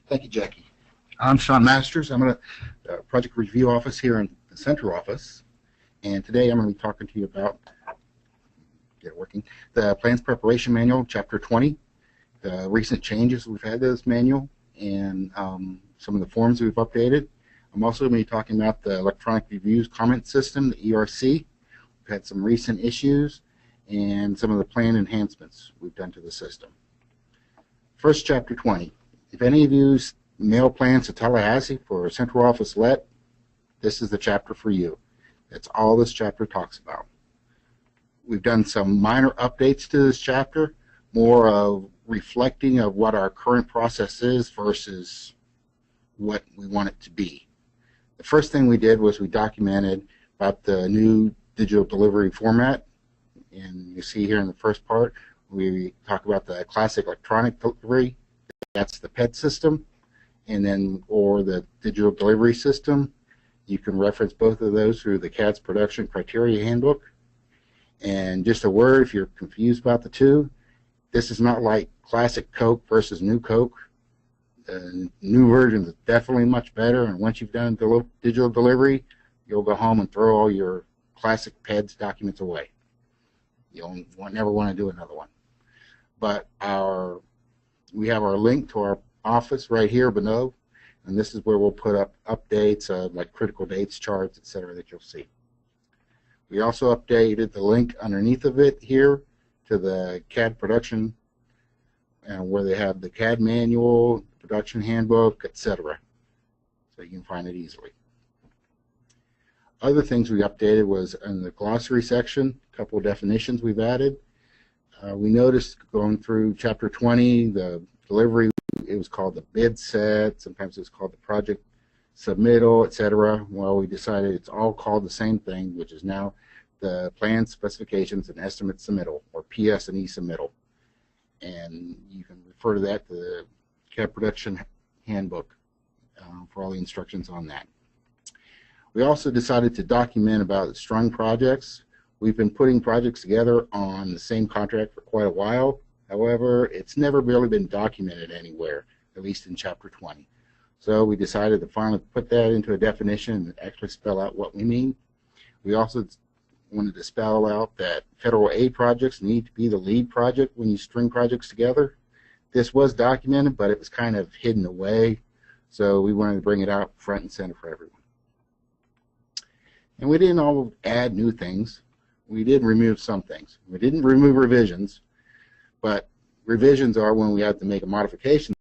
Thank you, Jackie. I'm Sean Masters. I'm in a project review office here in the central office, and today I'm going to be talking to you about the Plans Preparation Manual, Chapter 20, the recent changes we've had to this manual, and some of the forms we've updated. I'm also going to be talking about the Electronic Reviews Comment System, the ERC. We've had some recent issues and some of the plan enhancements we've done to the system. First, Chapter 20. If any of you mail plans to Tallahassee for a central office let, this is the chapter for you. That's all this chapter talks about. We've done some minor updates to this chapter, more of reflecting of what our current process is versus what we want it to be. The first thing we did was we documented about the new digital delivery format, and you see here in the first part we talk about the classic electronic delivery. That's the PED system, and then or the digital delivery system. You can reference both of those through the CAD's Production Criteria Handbook. And just a word, if you're confused about the two, this is not like classic Coke versus new Coke. The new version is definitely much better, and once you've done digital delivery, you'll go home and throw all your classic PEDS documents away. You'll never want to do another one. But we have our link to our office right here below, and this is where we'll put up updates like critical dates, charts, etc. that you'll see. We also updated the link underneath of it here to the CAD production, where they have the CAD manual, production handbook, etc. So you can find it easily. Other things we updated was in the glossary section, a couple of definitions we've added. We noticed going through Chapter 20, the delivery, it was called the bid set, sometimes it was called the project submittal, etc. Well, we decided it's all called the same thing, which is now the Plan Specifications and Estimate Submittal, or PS&E Submittal. And you can refer to that, to the CAD Production Handbook, for all the instructions on that. We also decided to document about strung projects. We've been putting projects together on the same contract for quite a while. However, it's never really been documented anywhere, at least in Chapter 20. So we decided to finally put that into a definition and actually spell out what we mean. We also wanted to spell out that federal aid projects need to be the lead project when you string projects together. This was documented, but it was kind of hidden away, so we wanted to bring it out front and center for everyone. And we didn't all add new things. We did remove some things. We didn't remove revisions, but revisions are when we have to make a modification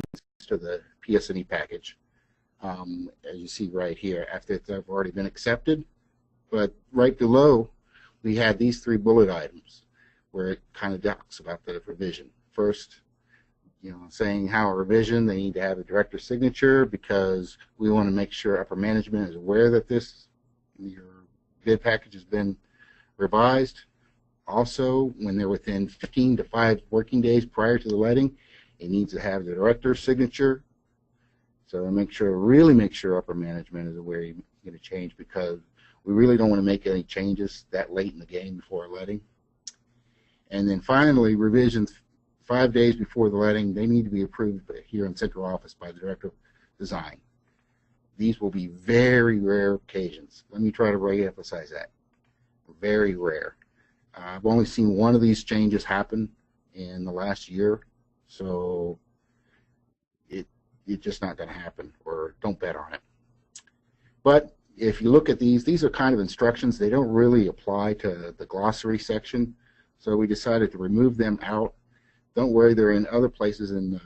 to the PS&E package, as you see right here, after it's already been accepted. But right below, we had these three bullet items where it kind of talks about the revision. First, saying how a revision, they need to have a director's signature because we want to make sure upper management is aware that your bid package has been revised. Also, when they're within 15 to 5 working days prior to the letting, it needs to have the director's signature. So really make sure upper management is aware you're going to change, because we really don't want to make any changes that late in the game before a letting. And then finally, revisions 5 days before the letting, they need to be approved here in central office by the director of design. These will be very rare occasions. Let me try to re-emphasize that. Very rare. I've only seen one of these changes happen in the last year, so it's just not going to happen, or don't bet on it. But if you look at these are kind of instructions. They don't really apply to the glossary section, so we decided to remove them out. Don't worry, they're in other places in the,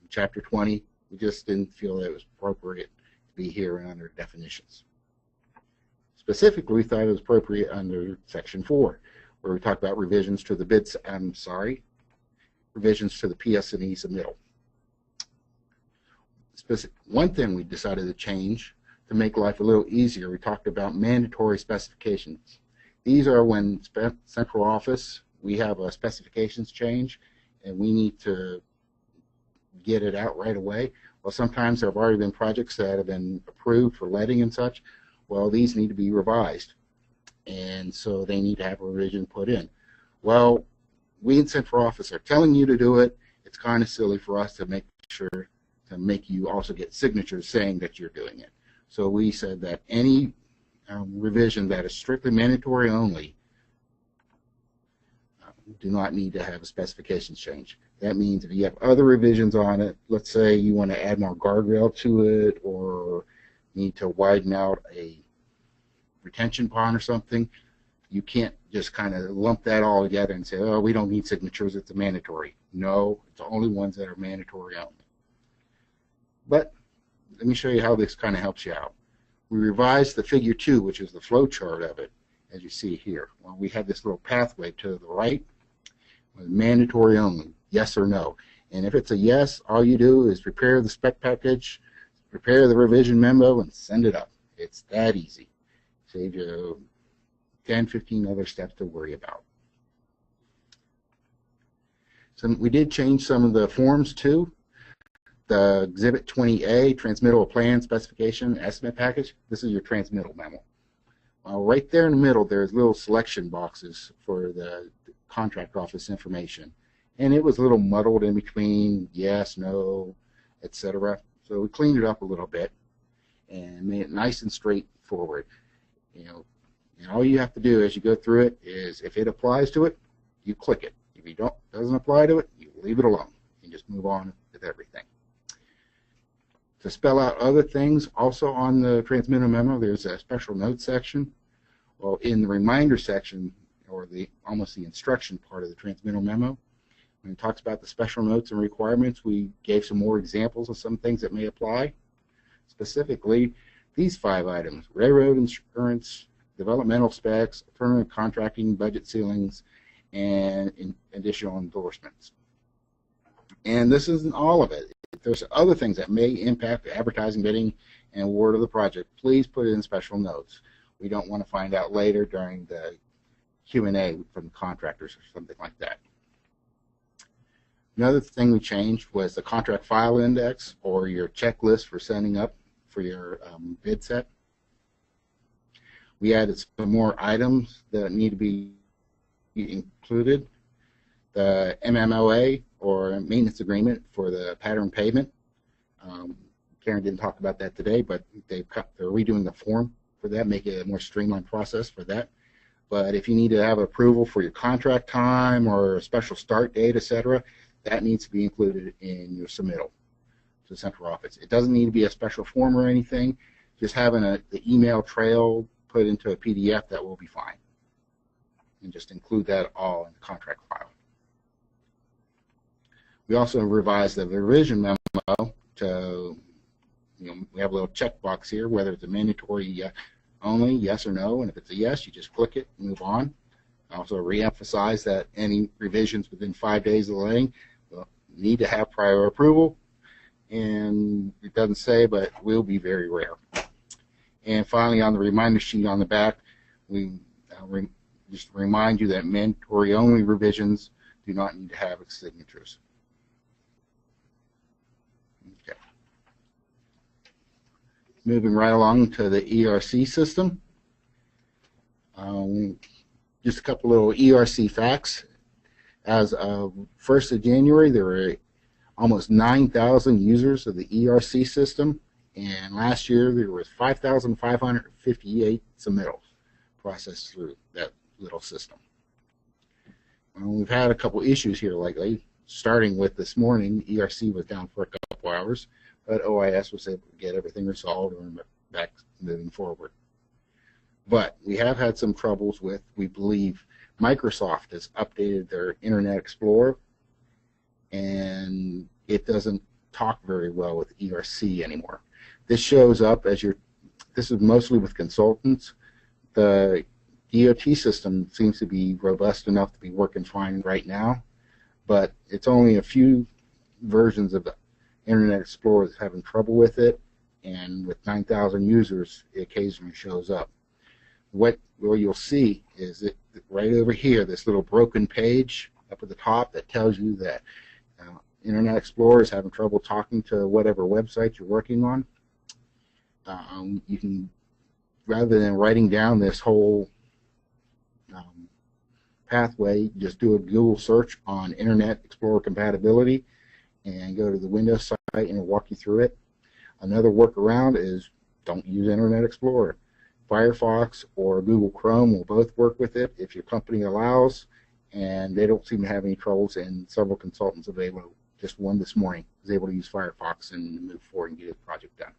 Chapter 20. We just didn't feel that it was appropriate to be here and under definitions. Specifically, we thought it was appropriate under Section 4, where we talk about revisions to the revisions to the PS&E submittal. One thing we decided to change to make life a little easier, we talked about mandatory specifications. These are when central office, we have a specifications change and we need to get it out right away. Well, sometimes there have already been projects that have been approved for letting and such. Well, these need to be revised, and so they need to have a revision put in. Well, we in central office are telling you to do it. It's kind of silly for us to make sure to make you also get signatures saying that you're doing it. So we said that any revision that is strictly mandatory only do not need to have a specifications change. That means if you have other revisions on it, let's say you want to add more guardrail to it or need to widen out a retention pond or something, you can't just kind of lump that all together and say, oh, we don't need signatures, it's a mandatory. No, it's only ones that are mandatory only. But let me show you how this kind of helps you out. We revised the figure 2, which is the flow chart of it, as you see here. Well, we have this little pathway to the right, with mandatory only, yes or no. And if it's a yes, all you do is prepare the spec package, prepare the revision memo, and send it up. It's that easy. Save you 10, 15 other steps to worry about. So we did change some of the forms too. The Exhibit 20A, Transmittal Plan Specification Estimate Package, this is your transmittal memo. Right there in the middle, there's little selection boxes for the contract office information. And it was a little muddled in between yes, no, etc. So we cleaned it up a little bit and made it nice and straightforward. And all you have to do as you go through it is if it applies to it, you click it. If it doesn't apply to it, you leave it alone and just move on with everything. To spell out other things, also on the transmittal memo, there's a special notes section. Well, in the reminder section, or almost the instruction part of the transmittal memo, when it talks about the special notes and requirements, we gave some more examples of some things that may apply. Specifically, these 5 items: railroad insurance, developmental specs, alternative contracting, budget ceilings, and additional endorsements. And this isn't all of it. If there's other things that may impact the advertising, bidding, and award of the project, please put it in special notes. We don't want to find out later during the Q&A from contractors or something like that. Another thing we changed was the contract file index, or your checklist for sending up for your bid set. We added some more items that need to be included. The MMOA, or maintenance agreement for the pattern pavement. Karen didn't talk about that today, but they're redoing the form for that, make it a more streamlined process for that. But if you need to have approval for your contract time or a special start date, etc., that needs to be included in your submittal to the central office. It doesn't need to be a special form or anything. Just having the email trail put into a PDF, that will be fine. And just include that all in the contract file. We also revised the revision memo to, we have a little checkbox here, whether it's a mandatory only, yes or no, and if it's a yes, you just click it and move on. Also re-emphasize that any revisions within 5 days of the laying need to have prior approval, and it doesn't say, but it will be very rare. And finally, on the reminder sheet on the back, we just remind you that mandatory only revisions do not need to have signatures. Okay. Moving right along to the ERC system. Just a couple little ERC facts. As of 1st of January, there were almost 9,000 users of the ERC system, and last year there was 5,558 submittals processed through that little system. We've had a couple issues here lately, starting with this morning. ERC was down for a couple hours, but OIS was able to get everything resolved and back moving forward. But we have had some troubles with, we believe, Microsoft has updated their Internet Explorer, and it doesn't talk very well with ERC anymore. This shows up as this is mostly with consultants. The DOT system seems to be robust enough to be working fine right now, but it's only a few versions of the Internet Explorer that's having trouble with it, and with 9,000 users, it occasionally shows up. What you'll see is that right over here, this little broken page up at the top that tells you that Internet Explorer is having trouble talking to whatever website you're working on. You can, rather than writing down this whole pathway, just do a Google search on Internet Explorer compatibility and go to the Windows side and we'll walk you through it. Another workaround is don't use Internet Explorer. Firefox or Google Chrome will both work with it if your company allows, and they don't seem to have any troubles, and several consultants have been able, just one this morning, was able to use Firefox and move forward and get his project done.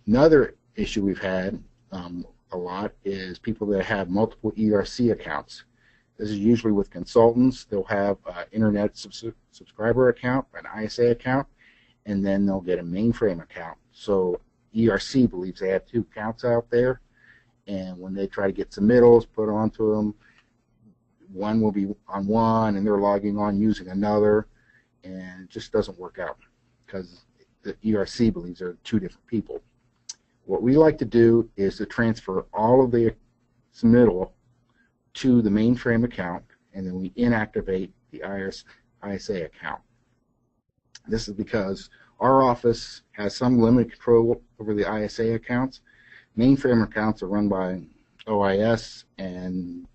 Another issue we've had a lot is people that have multiple ERC accounts. This is usually with consultants. They'll have an internet subscriber account, an ISA account, and then they'll get a mainframe account. So ERC believes they have two accounts out there, and when they try to get submittals put onto them, one will be on one and they're logging on using another, and it just doesn't work out because the ERC believes they're two different people. What we like to do is to transfer all of the submittal to the mainframe account, and then we inactivate the ISA account. This is because our office has some limited control over the ISA accounts. Mainframe accounts are run by OIS, and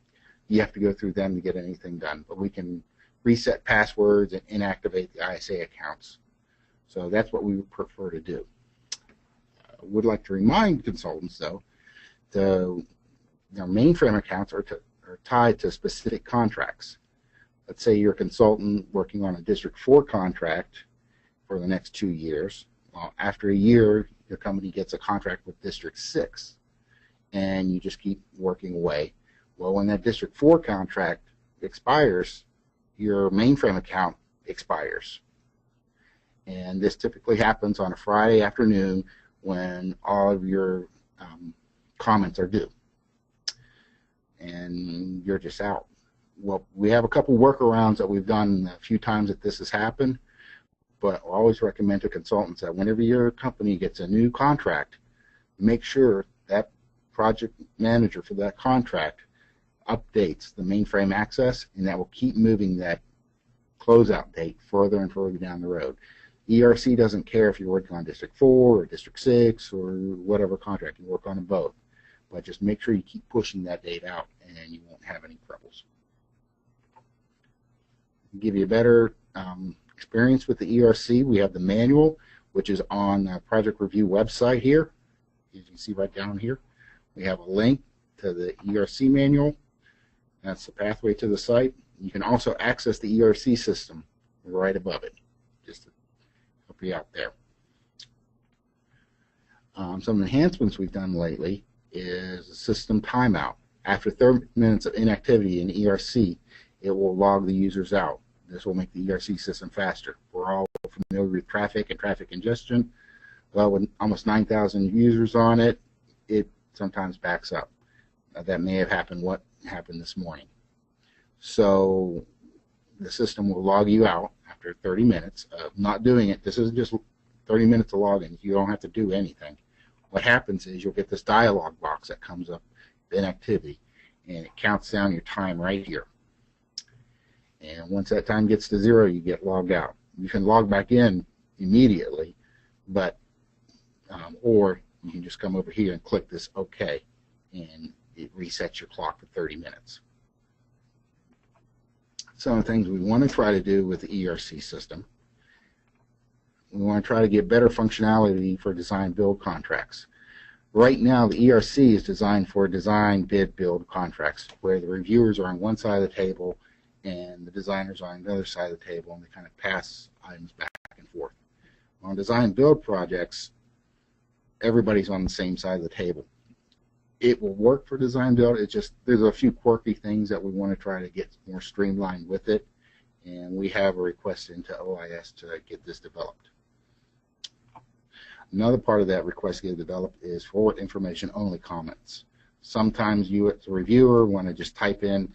you have to go through them to get anything done. But we can reset passwords and inactivate the ISA accounts. So that's what we would prefer to do. I would like to remind consultants, though, their mainframe accounts are tied to specific contracts. Let's say you're a consultant working on a District 4 contract for the next 2 years. Well, after a year, your company gets a contract with District 6, and you just keep working away. Well, when that District 4 contract expires, your mainframe account expires. And this typically happens on a Friday afternoon when all of your comments are due. And you're just out. Well, we have a couple workarounds that we've done a few times that this has happened, but I always recommend to consultants that whenever your company gets a new contract, make sure that project manager for that contract updates the mainframe access, and that will keep moving that closeout date further and further down the road. ERC doesn't care if you're working on District 4 or District 6 or whatever contract. You work on them both. But just make sure you keep pushing that date out, and you won't have any troubles. To give you a better experience with the ERC, we have the manual, which is on the Project Review website here. As you can see right down here, we have a link to the ERC manual. That's the pathway to the site. You can also access the ERC system right above it, just to help you out there. Some enhancements we've done lately is a system timeout. After 30 minutes of inactivity in ERC, it will log the users out. This will make the ERC system faster. We're all familiar with traffic and traffic congestion. Well, with almost 9,000 users on it, it sometimes backs up. That may have happened what happened this morning. So the system will log you out after 30 minutes of not doing it. This isn't just 30 minutes of logging. You don't have to do anything. What happens is you'll get this dialog box that comes up, inactivity, and it counts down your time right here. And once that time gets to 0, you get logged out. You can log back in immediately, but or you can just come over here and click this OK, and it resets your clock for 30 minutes. Some of the things we want to try to do with the ERC system, we want to try to get better functionality for design build contracts. Right now, the ERC is designed for design bid build contracts, where the reviewers are on one side of the table and the designers are on the other side of the table, and they kind of pass items back and forth. On design build projects, everybody's on the same side of the table. It will work for design build. It's just there's a few quirky things that we want to try to get more streamlined with it, and we have a request into OIS to get this developed. Another part of that request to get developed is for information only comments. Sometimes you as a reviewer want to just type in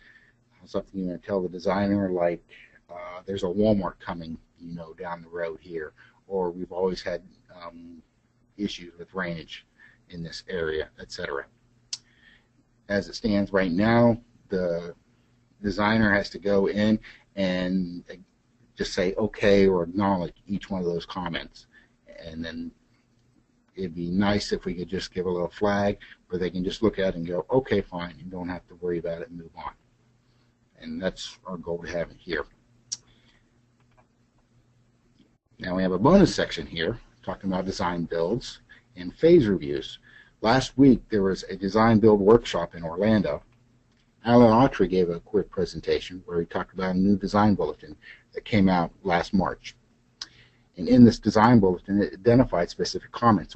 something you want to tell the designer, like there's a Walmart coming, down the road here, or we've always had issues with drainage in this area, etc. As it stands right now, the designer has to go in and just say okay or acknowledge each one of those comments, and then it'd be nice if we could just give a little flag where they can just look at it and go, okay, fine, and don't have to worry about it and move on. And that's our goal to have it here. Now we have a bonus section here talking about design builds and phase reviews. Last week there was a design build workshop in Orlando. Alan Autry gave a quick presentation where he talked about a new design bulletin that came out last March. And in this design bulletin, it identified specific comments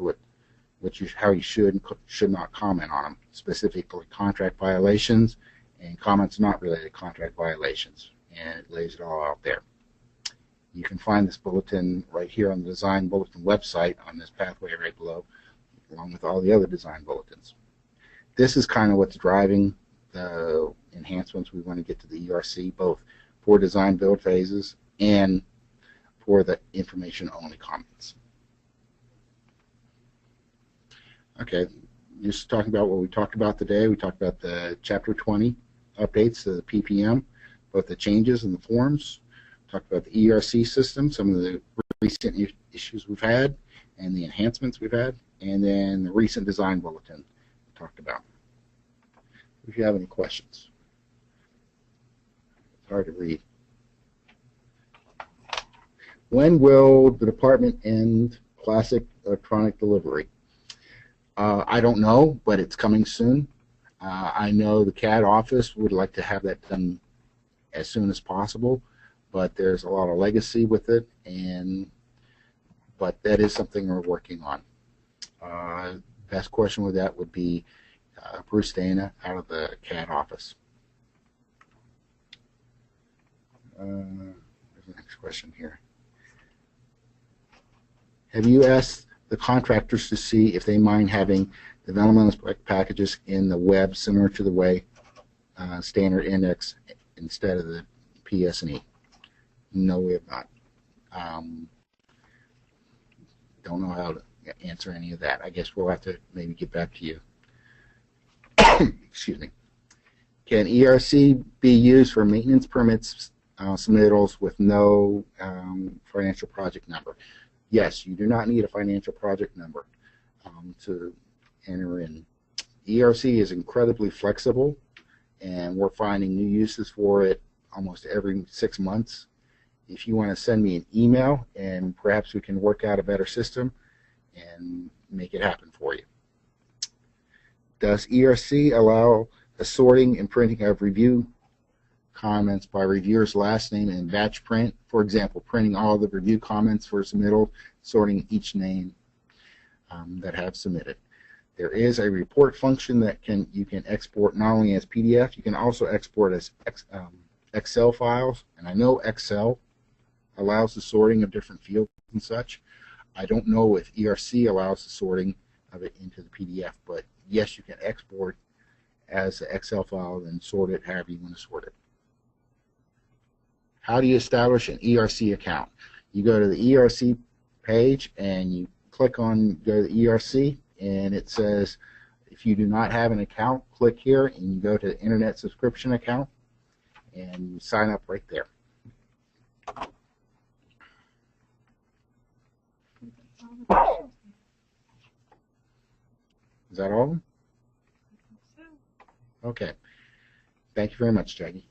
how you should and should not comment on them, specifically contract violations and comments not related to contract violations. And it lays it all out there. You can find this bulletin right here on the Design Bulletin website on this pathway right below, along with all the other design bulletins. This is kind of what's driving the enhancements we want to get to the ERC, both for design build phases and for the information-only comments. Okay, just talking about what we talked about today. We talked about the Chapter 20 updates to the PPM, both the changes and the forms. Talked about the ERC system, some of the recent issues we've had, and the enhancements we've had, and then the recent design bulletin we talked about. If you have any questions. It's hard to read. When will the department end classic electronic delivery? I don't know, but it's coming soon. I know the CAD office would like to have that done as soon as possible, but there's a lot of legacy with it, but that is something we're working on. Best question with that would be Bruce Dana out of the CAD office. There's the next question here. Have you asked the contractors to see if they mind having development packages in the web similar to the way standard index instead of the PS&E? No, we have not. Don't know how to answer any of that. I guess we'll have to maybe get back to you. Excuse me. Can ERC be used for maintenance permits submittals with no financial project number? Yes, you do not need a financial project number to enter in. ERC is incredibly flexible, and we're finding new uses for it almost every 6 months. If you want to send me an email, and perhaps we can work out a better system and make it happen for you. Does ERC allow the sorting and printing of review comments by reviewer's last name in batch print? For example, printing all the review comments for submittal, sorting each name that have submitted. There is a report function that you can export not only as PDF, you can also export as Excel files, and I know Excel allows the sorting of different fields and such. I don't know if ERC allows the sorting of it into the PDF, but yes, you can export as an Excel file and sort it however you want to sort it. How do you establish an ERC account? You go to the ERC page and you click on go to the ERC, and it says if you do not have an account, click here and you go to the Internet subscription account and you sign up right there. Is that all of them? Okay. Thank you very much, Jackie.